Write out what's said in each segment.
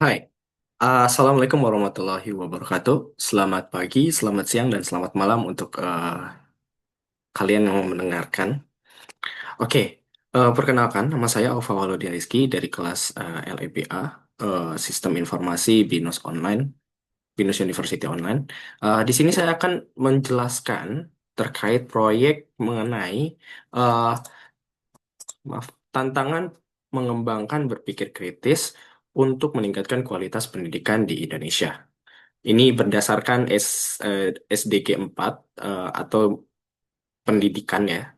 Hai, Assalamualaikum warahmatullahi wabarakatuh. Selamat pagi, selamat siang, dan selamat malam untuk kalian yang mendengarkan. Oke, perkenalkan, nama saya Alfa Walodi Rizky dari kelas LEBA, Sistem Informasi BINUS Online, BINUS University Online. Di sini saya akan menjelaskan terkait proyek mengenai eh, maaf, tantangan mengembangkan berpikir kritis untuk meningkatkan kualitas pendidikan di Indonesia. Ini berdasarkan SDG 4 atau pendidikan ya.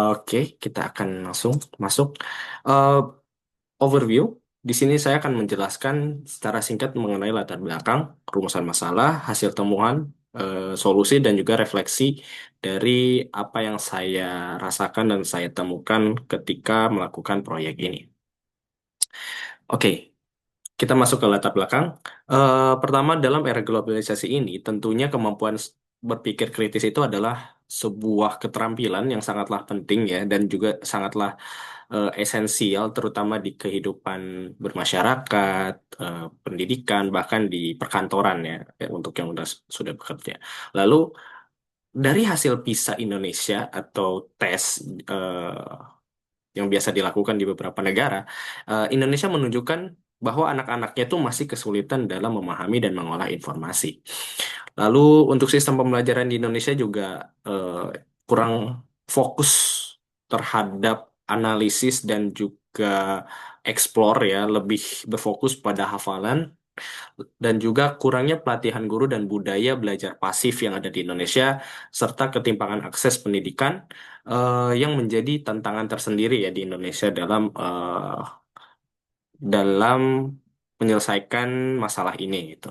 Oke, kita akan langsung masuk. Eh, Overview. Di sini saya akan menjelaskan secara singkat mengenai latar belakang, rumusan masalah, hasil temuan, solusi, dan juga refleksi dari apa yang saya rasakan dan saya temukan ketika melakukan proyek ini. Oke, kita masuk ke latar belakang. Pertama, dalam era globalisasi ini, tentunya kemampuan berpikir kritis itu adalah sebuah keterampilan yang sangatlah penting ya, dan juga sangatlah esensial, terutama di kehidupan bermasyarakat, pendidikan, bahkan di perkantoran ya, untuk yang sudah bekerja. Lalu, dari hasil PISA Indonesia atau tes yang biasa dilakukan di beberapa negara, Indonesia menunjukkan bahwa anak-anaknya itu masih kesulitan dalam memahami dan mengolah informasi. Lalu untuk sistem pembelajaran di Indonesia juga kurang fokus terhadap analisis dan juga explore ya, lebih berfokus pada hafalan dan juga kurangnya pelatihan guru dan budaya belajar pasif yang ada di Indonesia, serta ketimpangan akses pendidikan yang menjadi tantangan tersendiri ya di Indonesia dalam menyelesaikan masalah ini gitu.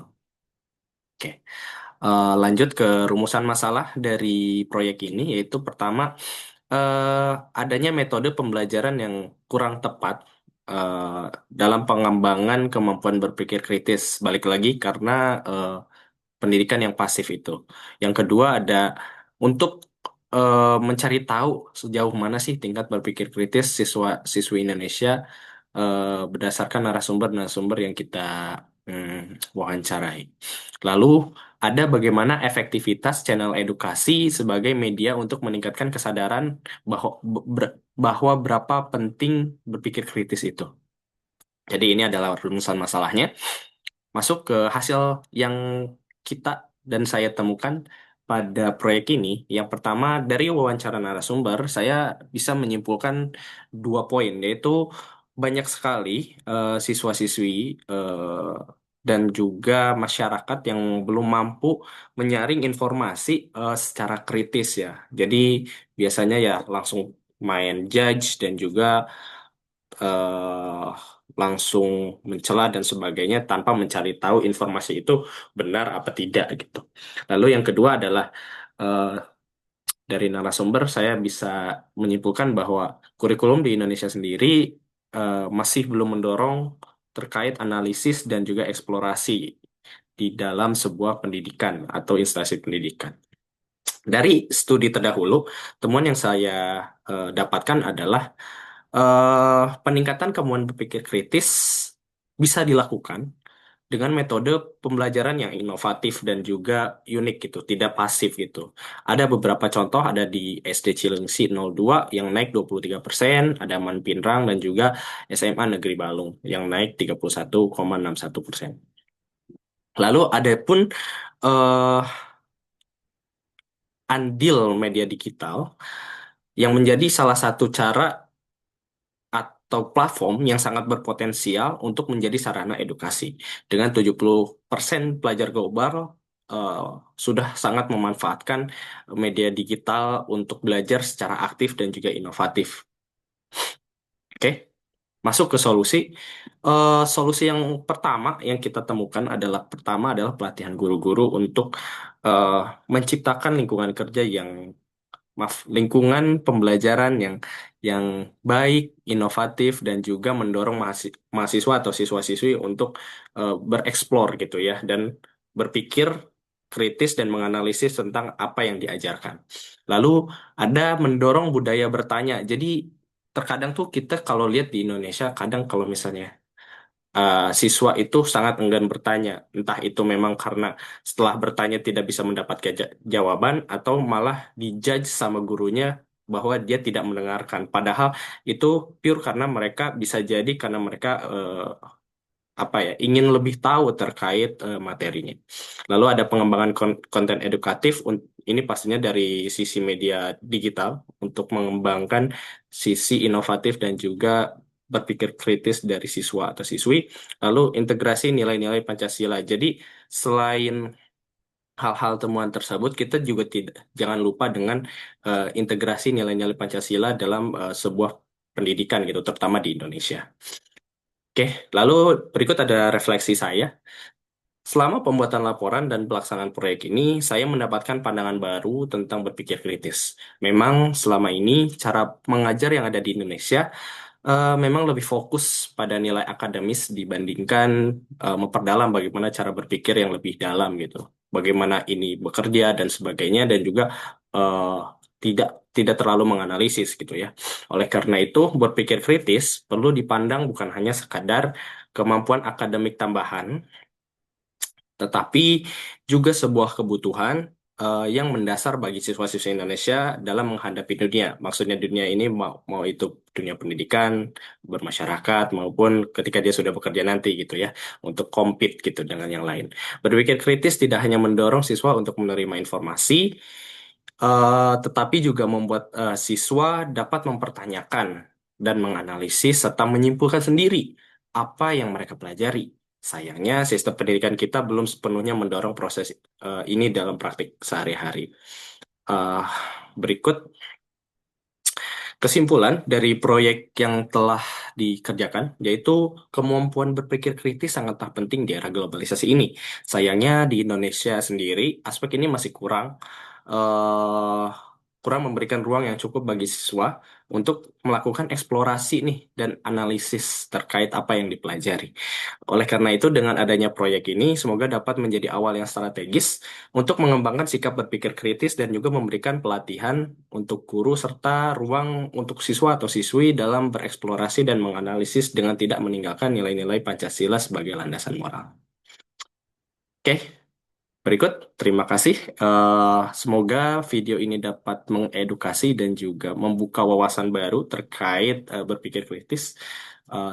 Oke. Lanjut ke rumusan masalah dari proyek ini, yaitu pertama, eh, adanya metode pembelajaran yang kurang tepat eh, dalam pengembangan kemampuan berpikir kritis. Balik lagi karena eh, pendidikan yang pasif itu. Yang kedua ada untuk mencari tahu sejauh mana sih tingkat berpikir kritis siswa-siswi Indonesia berdasarkan narasumber-narasumber yang kita wawancarai. Lalu ada bagaimana efektivitas channel edukasi sebagai media untuk meningkatkan kesadaran bahwa bahwa berapa penting berpikir kritis itu. Jadi ini adalah rumusan masalahnya. Masuk ke hasil yang kita dan saya temukan pada proyek ini. Yang pertama, dari wawancara narasumber, saya bisa menyimpulkan dua poin, yaitu banyak sekali siswa-siswi eh, dan juga masyarakat yang belum mampu menyaring informasi secara kritis ya. Jadi biasanya ya langsung main judge dan juga eh, langsung mencela dan sebagainya tanpa mencari tahu informasi itu benar apa tidak gitu. Lalu yang kedua adalah eh, dari narasumber saya bisa menyimpulkan bahwa kurikulum di Indonesia sendiri masih belum mendorong terkait analisis dan juga eksplorasi di dalam sebuah pendidikan atau instansi pendidikan. Dari studi terdahulu, temuan yang saya dapatkan adalah peningkatan kemampuan berpikir kritis bisa dilakukan dengan metode pembelajaran yang inovatif dan juga unik gitu, tidak pasif gitu. Ada beberapa contoh, ada di SD Cilengsi 02 yang naik 23%, ada Man Pinrang dan juga SMA Negeri Balung yang naik 31,61%. Lalu ada pun eh, andil media digital yang menjadi salah satu cara atau platform yang sangat berpotensial untuk menjadi sarana edukasi. Dengan 70% pelajar global eh, sudah sangat memanfaatkan media digital untuk belajar secara aktif dan juga inovatif. Oke, masuk ke solusi. Solusi yang pertama yang kita temukan adalah pelatihan guru-guru untuk eh, menciptakan lingkungan kerja yang maaf, lingkungan pembelajaran yang baik, inovatif, dan juga mendorong mahasiswa atau siswa-siswi untuk bereksplor gitu ya, dan berpikir kritis dan menganalisis tentang apa yang diajarkan. Lalu ada mendorong budaya bertanya. Jadi terkadang tuh kita kalau lihat di Indonesia, kadang kalau misalnya siswa itu sangat enggan bertanya. Entah itu memang karena setelah bertanya tidak bisa mendapatkan jawaban atau malah dijudge sama gurunya bahwa dia tidak mendengarkan. Padahal itu pure karena mereka bisa jadi karena mereka apa ya ingin lebih tahu terkait materinya. Lalu ada pengembangan konten edukatif. Ini pastinya dari sisi media digital untuk mengembangkan sisi inovatif dan juga berpikir kritis dari siswa atau siswi. Lalu integrasi nilai-nilai Pancasila. Jadi selain hal-hal temuan tersebut, kita juga tidak jangan lupa dengan integrasi nilai-nilai Pancasila dalam sebuah pendidikan gitu, terutama di Indonesia. Oke, lalu berikut ada refleksi saya. Selama pembuatan laporan dan pelaksanaan proyek ini, saya mendapatkan pandangan baru tentang berpikir kritis. Memang selama ini cara mengajar yang ada di Indonesia memang lebih fokus pada nilai akademis dibandingkan memperdalam bagaimana cara berpikir yang lebih dalam gitu. Bagaimana ini bekerja dan sebagainya dan juga eh, tidak tidak terlalu menganalisis gitu ya. Oleh karena itu, berpikir kritis perlu dipandang bukan hanya sekadar kemampuan akademik tambahan, tetapi juga sebuah kebutuhan yang mendasar bagi siswa-siswa Indonesia dalam menghadapi dunia. Maksudnya dunia ini mau itu dunia pendidikan, bermasyarakat, maupun ketika dia sudah bekerja nanti gitu ya, untuk compete gitu dengan yang lain. Berpikir kritis tidak hanya mendorong siswa untuk menerima informasi, tetapi juga membuat siswa dapat mempertanyakan dan menganalisis serta menyimpulkan sendiri apa yang mereka pelajari. Sayangnya, sistem pendidikan kita belum sepenuhnya mendorong proses ini dalam praktik sehari-hari. Eh, Berikut kesimpulan dari proyek yang telah dikerjakan, yaitu kemampuan berpikir kritis sangatlah penting di era globalisasi ini. Sayangnya di Indonesia sendiri, aspek ini masih eh, kurang memberikan ruang yang cukup bagi siswa untuk melakukan eksplorasi nih dan analisis terkait apa yang dipelajari. Oleh karena itu, dengan adanya proyek ini, semoga dapat menjadi awal yang strategis untuk mengembangkan sikap berpikir kritis dan juga memberikan pelatihan untuk guru serta ruang untuk siswa atau siswi dalam bereksplorasi dan menganalisis dengan tidak meninggalkan nilai-nilai Pancasila sebagai landasan moral. Oke, berikut, terima kasih. Semoga video ini dapat mengedukasi dan juga membuka wawasan baru terkait berpikir kritis.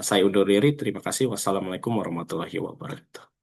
Saya undur diri. Terima kasih. Wassalamualaikum warahmatullahi wabarakatuh.